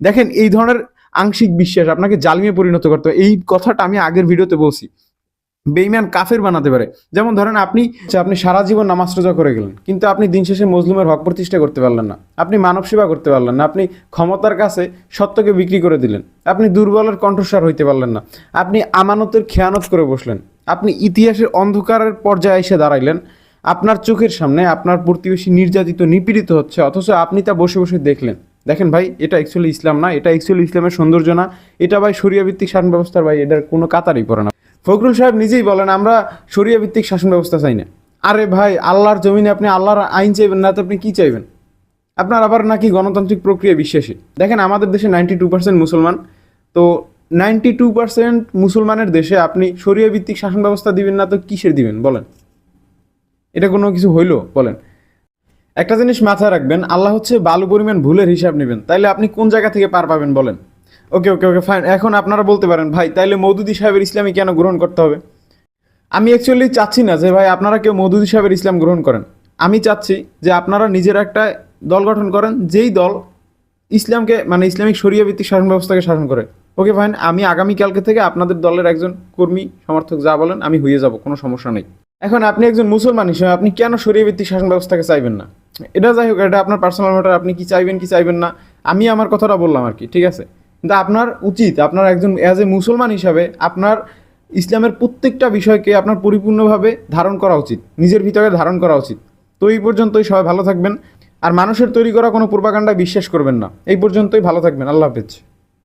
দেখেন এই ধরনের আংশিক বিশ্বাস আপনাকে জালিমে পরিণত করতে হবে। এই কথাটা আমি আগের ভিডিওতে বলছি, বেঈমান কাফের বানাতে পারে। যেমন ধরেন আপনি সারা জীবন নামাজ রোজা করে গেলেন, কিন্তু আপনি দিন শেষে মজলুমের হক প্রতিষ্ঠা করতে পারলেন না, আপনি মানব সেবা করতে পারলেন না, আপনি ক্ষমতার কাছে সত্যকে বিক্রি করে দিলেন, আপনি দুর্বলের কণ্ঠস্বর হইতে পারলেন না, আপনি আমানতের খেয়ানত করে বসলেন, আপনি ইতিহাসের অন্ধকারের পর্যায়ে এসে দাঁড়াইলেন, আপনার চোখের সামনে আপনার প্রতিবেশী নির্যাতিত নিপীড়িত হচ্ছে, অথচ আপনি তা বসে বসে দেখলেন। দেখেন ভাই, এটা অ্যাকচুয়ালি ইসলাম না, এটা অ্যাকচুয়ালি ইসলামের সৌন্দর্য না, এটা ভাই শরিয়া ভিত্তিক শাসন ব্যবস্থার ভাই এটার কোনো কাতারই পড়ে না। ফখরুল সাহেব নিজেই বলেন আমরা শরিয়া ভিত্তিক শাসন ব্যবস্থা চাই না। আরে ভাই, আল্লাহর জমিনে আপনি আল্লাহর আইন চাইবেন না তো আপনি কি চাইবেন? আপনার আবার নাকি গণতান্ত্রিক প্রক্রিয়া বিশ্বাসী। দেখেন আমাদের দেশে 92% মুসলমান, তো 92% মুসলমানের দেশে আপনি শরিয়া ভিত্তিক শাসন ব্যবস্থা দিবেন না তো কিসের দিবেন বলেন? এটা কোনো কিছু হইলো বলেন? একটা জিনিস মাথায় রাখবেন, আল্লাহ হচ্ছে বালু পরিমাণ ভুলের হিসাব নেবেন, তাইলে আপনি কোন জায়গা থেকে পার পাবেন বলেন? ওকে ওকে ওকে ফাইন। এখন আপনারা বলতে পারেন ভাই তাইলে মওদুদী সাহেবের ইসলামী কেন গ্রহণ করতে হবে? আমি অ্যাকচুয়ালি চাচ্ছি না যে ভাই আপনারা কেউ মওদুদী সাহেবের ইসলাম গ্রহণ করেন। আমি চাচ্ছি যে আপনারা নিজের একটা দল গঠন করেন, যেই দল ইসলামকে মানে ইসলামিক শরিয়া ভিত্তিক শাসন ব্যবস্থাকে শাসন করে। ওকে ফাইন, আমি আগামীকালকে থেকে আপনাদের দলের একজন কর্মী সমর্থক যা বলেন আমি হয়ে যাব, কোনো সমস্যা নেই। এখন আপনি একজন মুসলমান হিসেবে আপনি কেন শরিয়া ভিত্তিক শাসন ব্যবস্থাকে চাইবেন না? এটা যাই হোক, এটা আপনার পার্সোনাল ম্যাটার, আপনি কি চাইবেন কি চাইবেন না। আমি আমার কথাটা বললাম আর কি, ঠিক আছে? কিন্তু আপনার উচিত, আপনার একজন অ্যাজ এ মুসলমান হিসাবে আপনার ইসলামের প্রত্যেকটা বিষয়কে আপনার পরিপূর্ণভাবে ধারণ করা উচিত, নিজের ভিতরে ধারণ করা উচিত। তো এই পর্যন্তই, সবাই ভালো থাকবেন, আর মানুষের তৈরি করা কোনো প্রোপাগান্ডায় বিশ্বাস করবেন না। এই পর্যন্তই, ভালো থাকবেন, আল্লাহ হাফেজ।